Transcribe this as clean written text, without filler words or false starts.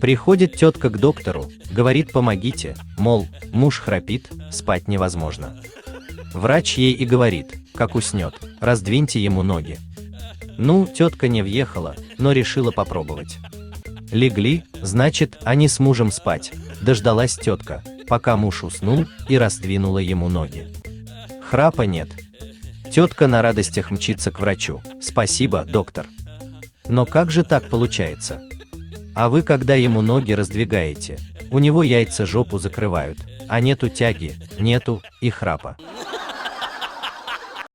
Приходит тетка к доктору, говорит: помогите, мол, муж храпит, спать невозможно. Врач ей и говорит: как уснет, раздвиньте ему ноги. Ну, тетка не въехала, но решила попробовать. Легли, значит, они с мужем спать. Дождалась тетка, пока муж уснул, и раздвинула ему ноги. Храпа нет. Тетка на радостях мчится к врачу: спасибо, доктор. Но как же так получается? А вы, когда ему ноги раздвигаете, у него яйца жопу закрывают, а нету тяги, нету и храпа.